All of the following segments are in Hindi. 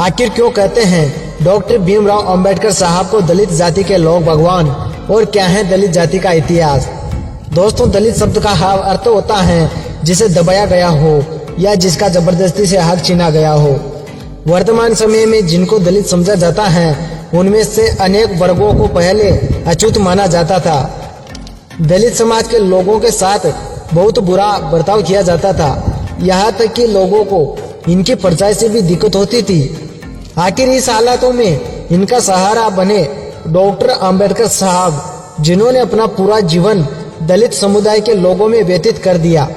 आखिर क्यों कहते हैं डॉक्टर भीमराव अंबेडकर साहब को दलित जाति के लोग भगवान, और क्या है दलित जाति का इतिहास? दोस्तों, दलित शब्द का अर्थ होता है जिसे दबाया गया हो या जिसका जबरदस्ती से हक छीना गया हो। वर्तमान समय में जिनको दलित समझा जाता है उनमें से अनेक वर्गों को पहले अछूत माना जाता था। दलित समाज के लोगों के साथ बहुत बुरा बर्ताव किया जाता था, यहाँ तक कि लोगों को इनकी परछाई से भी दिक्कत होती थी। आखिर इस हालातों में इनका सहारा बने डॉक्टर अंबेडकर साहब, जिन्होंने अपना पूरा जीवन दलित समुदाय के लोगों में व्यतीत कर दिया।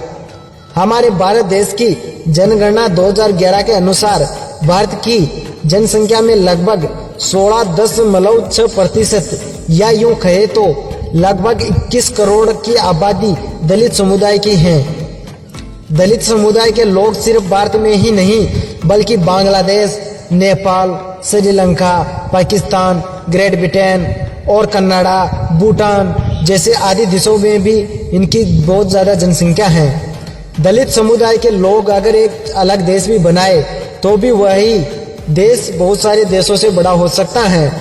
हमारे भारत देश की जनगणना 2011 के अनुसार भारत की जनसंख्या में लगभग 16.6% या यूं कहे तो लगभग 21 करोड़ की आबादी दलित समुदाय की है। दलित समुदाय के लोग सिर्फ भारत में ही नहीं बल्कि बांग्लादेश, नेपाल, श्रीलंका, पाकिस्तान, ग्रेट ब्रिटेन और कनाडा, भूटान जैसे आदि देशों में भी इनकी बहुत ज़्यादा जनसंख्या है। दलित समुदाय के लोग अगर एक अलग देश भी बनाए तो भी वही देश बहुत सारे देशों से बड़ा हो सकता है।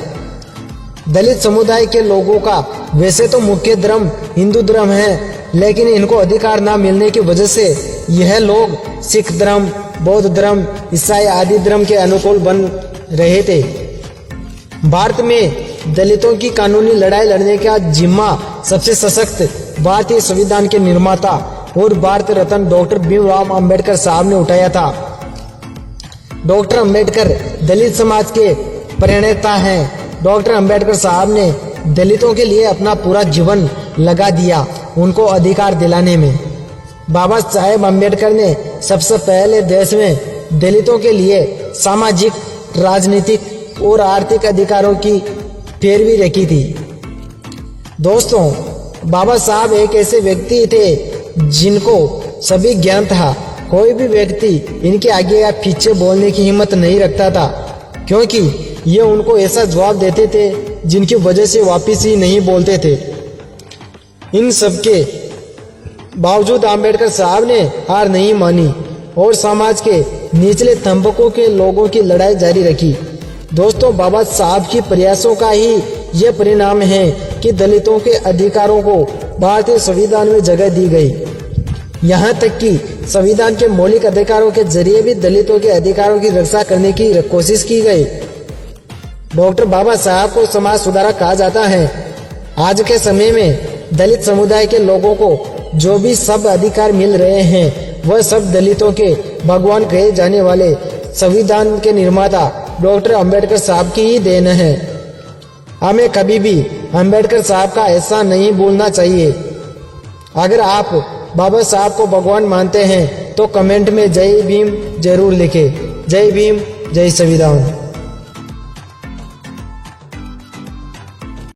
दलित समुदाय के लोगों का वैसे तो मुख्य धर्म हिंदू धर्म है, लेकिन इनको अधिकार न मिलने की वजह से यह लोग सिख धर्म, बौद्ध धर्म, ईसाई आदि धर्म के अनुकूल बन रहे थे। भारत में दलितों की कानूनी लड़ाई लड़ने का जिम्मा सबसे सशक्त भारतीय संविधान के निर्माता और भारत रत्न डॉक्टर भीमराव अंबेडकर साहब ने उठाया था। डॉक्टर अंबेडकर दलित समाज के प्रणेता हैं। डॉक्टर अंबेडकर साहब ने दलितों के लिए अपना पूरा जीवन लगा दिया उनको अधिकार दिलाने में। बाबा साहेब अंबेडकर ने सबसे पहले देश में दलितों के लिए सामाजिक, राजनीतिक और आर्थिक अधिकारों की पैरवी रखी थी। दोस्तों, बाबा साहब एक ऐसे व्यक्ति थे जिनको सभी ज्ञान था। कोई भी व्यक्ति इनके आगे या पीछे बोलने की हिम्मत नहीं रखता था, क्योंकि ये उनको ऐसा जवाब देते थे जिनकी वजह से वापिस ही नहीं बोलते थे। इन सबके बावजूद अंबेडकर साहब ने हार नहीं मानी और समाज के निचले तबकों के लोगों की लड़ाई जारी रखी। दोस्तों, बाबा साहब की प्रयासों का ही ये परिणाम है कि दलितों के अधिकारों को भारतीय संविधान में जगह दी गई। यहाँ तक कि संविधान के मौलिक अधिकारों के जरिए भी दलितों के अधिकारों की रक्षा करने की कोशिश की गई। डॉक्टर बाबा साहब को समाज सुधारक कहा जाता है। आज के समय में दलित समुदाय के लोगों को जो भी सब अधिकार मिल रहे हैं वह सब दलितों के भगवान कहे जाने वाले संविधान के निर्माता डॉक्टर अंबेडकर साहब की ही देन है। हमें कभी भी अंबेडकर साहब का एहसान नहीं भूलना चाहिए। अगर आप बाबा साहब को भगवान मानते हैं तो कमेंट में जय भीम जरूर लिखें। जय भीम, जय संविधान।